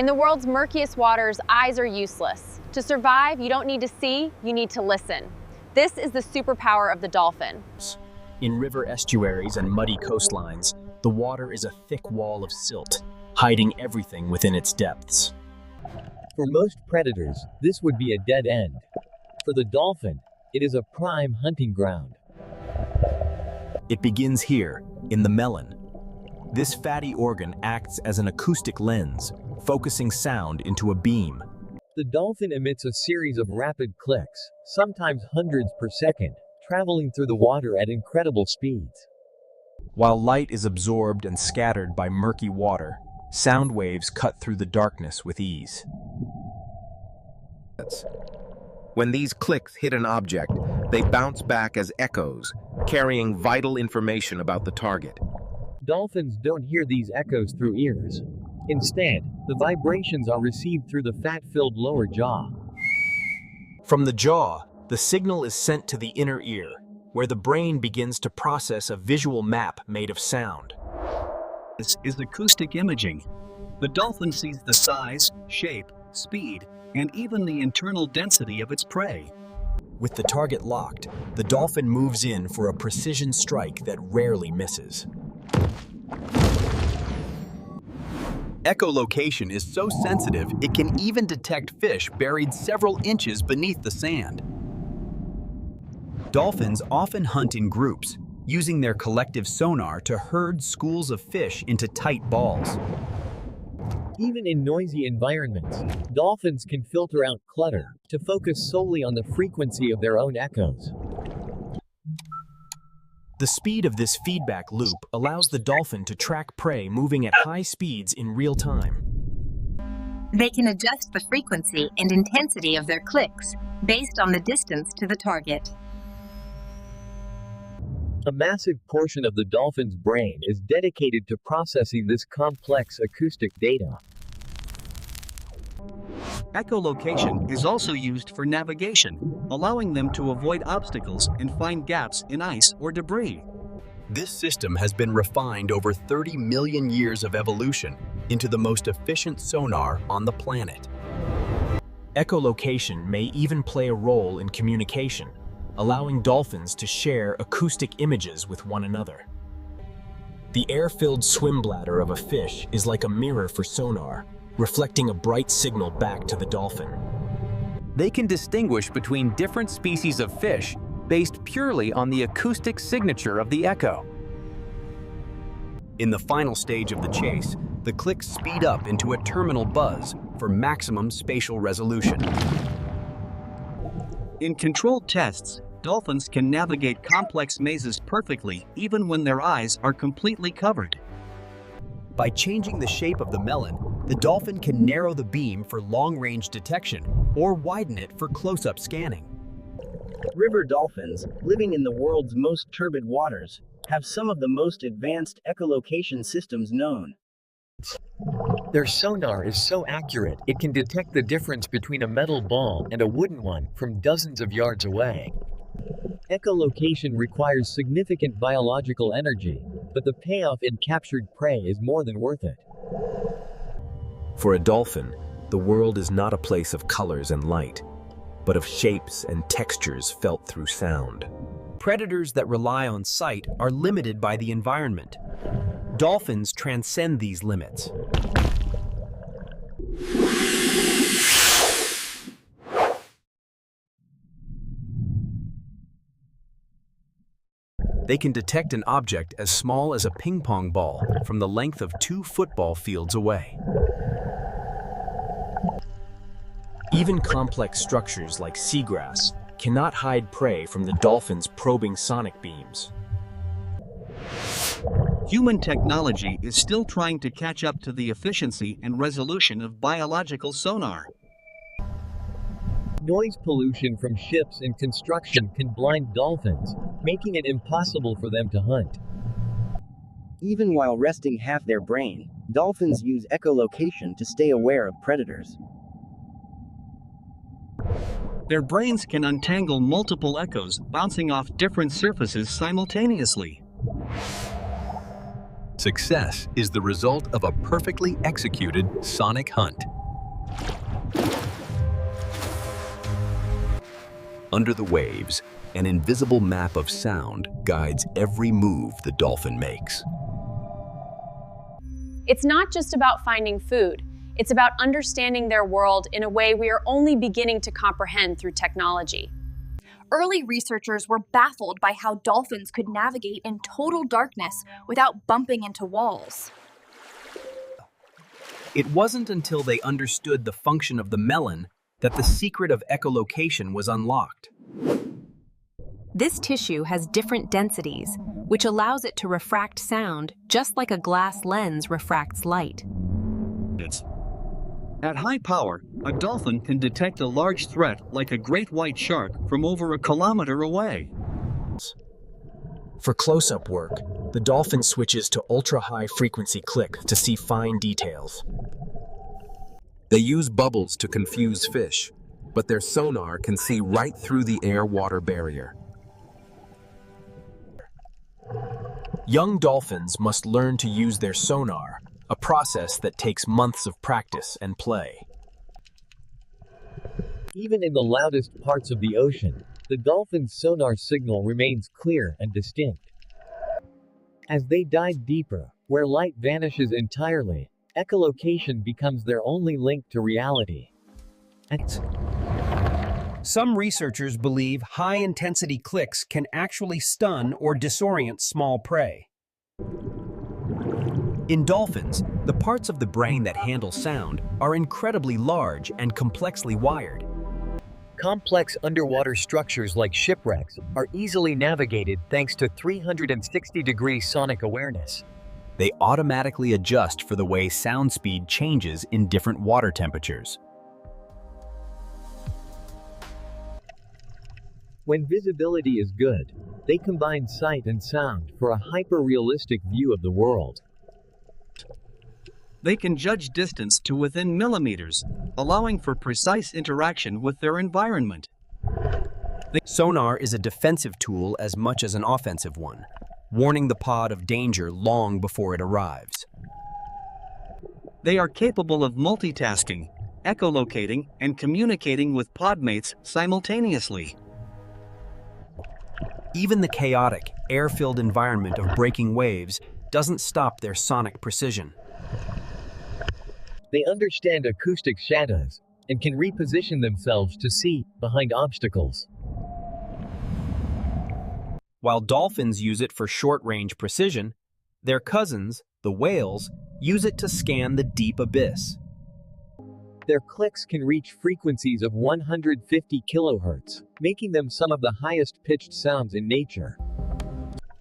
In the world's murkiest waters, eyes are useless. To survive, you don't need to see, you need to listen. This is the superpower of the dolphin. In river estuaries and muddy coastlines, the water is a thick wall of silt, hiding everything within its depths. For most predators, this would be a dead end. For the dolphin, it is a prime hunting ground. It begins here, in the melon. This fatty organ acts as an acoustic lens, focusing sound into a beam. The dolphin emits a series of rapid clicks, sometimes hundreds per second, traveling through the water at incredible speeds. While light is absorbed and scattered by murky water, sound waves cut through the darkness with ease. When these clicks hit an object, they bounce back as echoes, carrying vital information about the target. Dolphins don't hear these echoes through ears. Instead, the vibrations are received through the fat-filled lower jaw. From the jaw, the signal is sent to the inner ear, where the brain begins to process a visual map made of sound. This is acoustic imaging. The dolphin sees the size, shape, speed, and even the internal density of its prey. With the target locked, the dolphin moves in for a precision strike that rarely misses. Echolocation is so sensitive it can even detect fish buried several inches beneath the sand. Dolphins often hunt in groups, using their collective sonar to herd schools of fish into tight balls. Even in noisy environments, dolphins can filter out clutter to focus solely on the frequency of their own echoes. The speed of this feedback loop allows the dolphin to track prey moving at high speeds in real time. They can adjust the frequency and intensity of their clicks based on the distance to the target. A massive portion of the dolphin's brain is dedicated to processing this complex acoustic data. Echolocation is also used for navigation, allowing them to avoid obstacles and find gaps in ice or debris. This system has been refined over 30 million years of evolution into the most efficient sonar on the planet. Echolocation may even play a role in communication, allowing dolphins to share acoustic images with one another. The air-filled swim bladder of a fish is like a mirror for sonar, reflecting a bright signal back to the dolphin. They can distinguish between different species of fish based purely on the acoustic signature of the echo. In the final stage of the chase, the clicks speed up into a terminal buzz for maximum spatial resolution. In controlled tests, dolphins can navigate complex mazes perfectly even when their eyes are completely covered. By changing the shape of the melon, the dolphin can narrow the beam for long-range detection or widen it for close-up scanning. River dolphins, living in the world's most turbid waters, have some of the most advanced echolocation systems known. Their sonar is so accurate it can detect the difference between a metal ball and a wooden one from dozens of yards away. Echolocation requires significant biological energy, but the payoff in captured prey is more than worth it. For a dolphin, the world is not a place of colors and light, but of shapes and textures felt through sound. Predators that rely on sight are limited by the environment. Dolphins transcend these limits. They can detect an object as small as a ping pong ball from the length of 2 football fields away. Even complex structures like seagrass cannot hide prey from the dolphin's probing sonic beams. Human technology is still trying to catch up to the efficiency and resolution of biological sonar. Noise pollution from ships and construction can blind dolphins, making it impossible for them to hunt. Even while resting half their brain, dolphins use echolocation to stay aware of predators. Their brains can untangle multiple echoes bouncing off different surfaces simultaneously. Success is the result of a perfectly executed sonic hunt. Under the waves, an invisible map of sound guides every move the dolphin makes. It's not just about finding food. It's about understanding their world in a way we are only beginning to comprehend through technology. Early researchers were baffled by how dolphins could navigate in total darkness without bumping into walls. It wasn't until they understood the function of the melon that the secret of echolocation was unlocked. This tissue has different densities, which allows it to refract sound just like a glass lens refracts light. At high power, a dolphin can detect a large threat like a great white shark from over a kilometer away. For close-up work, the dolphin switches to ultra-high frequency click to see fine details. They use bubbles to confuse fish, but their sonar can see right through the air-water barrier. Young dolphins must learn to use their sonar, a process that takes months of practice and play. Even in the loudest parts of the ocean, the dolphin's sonar signal remains clear and distinct. As they dive deeper, where light vanishes entirely, echolocation becomes their only link to reality. Some researchers believe high-intensity clicks can actually stun or disorient small prey. In dolphins, the parts of the brain that handle sound are incredibly large and complexly wired. Complex underwater structures like shipwrecks are easily navigated thanks to 360-degree sonic awareness. They automatically adjust for the way sound speed changes in different water temperatures. When visibility is good, they combine sight and sound for a hyper-realistic view of the world. They can judge distance to within millimeters, allowing for precise interaction with their environment. Sonar is a defensive tool as much as an offensive one, warning the pod of danger long before it arrives. They are capable of multitasking, echolocating, and communicating with podmates simultaneously. Even the chaotic, air-filled environment of breaking waves doesn't stop their sonic precision. They understand acoustic shadows and can reposition themselves to see behind obstacles. While dolphins use it for short-range precision, their cousins, the whales, use it to scan the deep abyss. Their clicks can reach frequencies of 150 kilohertz, making them some of the highest-pitched sounds in nature.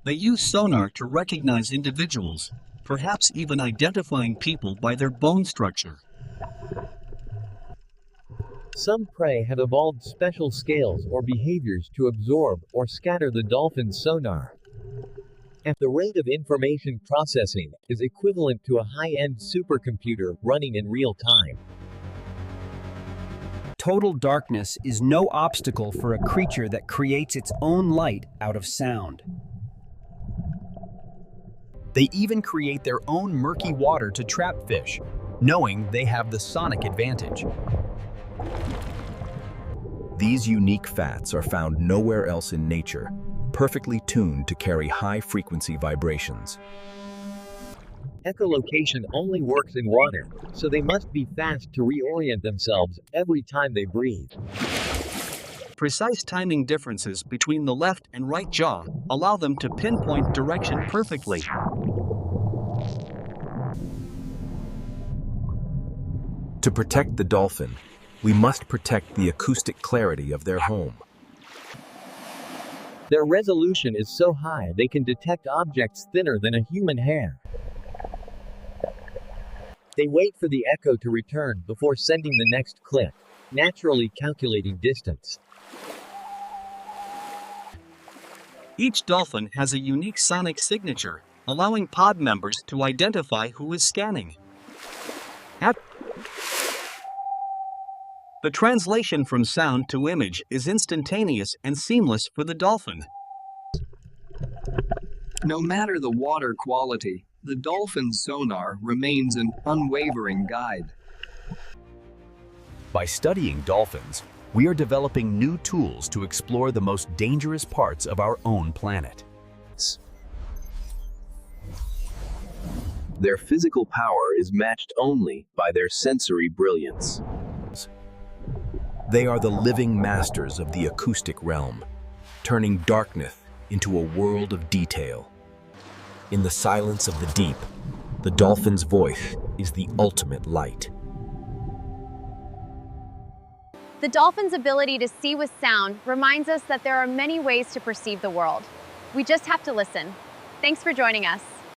They use sonar to recognize individuals, perhaps even identifying people by their bone structure. Some prey have evolved special scales or behaviors to absorb or scatter the dolphin's sonar. The rate of information processing is equivalent to a high-end supercomputer running in real time. Total darkness is no obstacle for a creature that creates its own light out of sound. They even create their own murky water to trap fish, knowing they have the sonic advantage. These unique fats are found nowhere else in nature, perfectly tuned to carry high-frequency vibrations. Echolocation only works in water, so they must be fast to reorient themselves every time they breathe. Precise timing differences between the left and right jaw allow them to pinpoint direction perfectly. To protect the dolphin, we must protect the acoustic clarity of their home. Their resolution is so high they can detect objects thinner than a human hair. They wait for the echo to return before sending the next click, naturally calculating distance. Each dolphin has a unique sonic signature, allowing pod members to identify who is scanning. The translation from sound to image is instantaneous and seamless for the dolphin. No matter the water quality, the dolphin's sonar remains an unwavering guide. By studying dolphins, we are developing new tools to explore the most dangerous parts of our own planet. Their physical power is matched only by their sensory brilliance. They are the living masters of the acoustic realm, turning darkness into a world of detail. In the silence of the deep, the dolphin's voice is the ultimate light. The dolphin's ability to see with sound reminds us that there are many ways to perceive the world. We just have to listen. Thanks for joining us.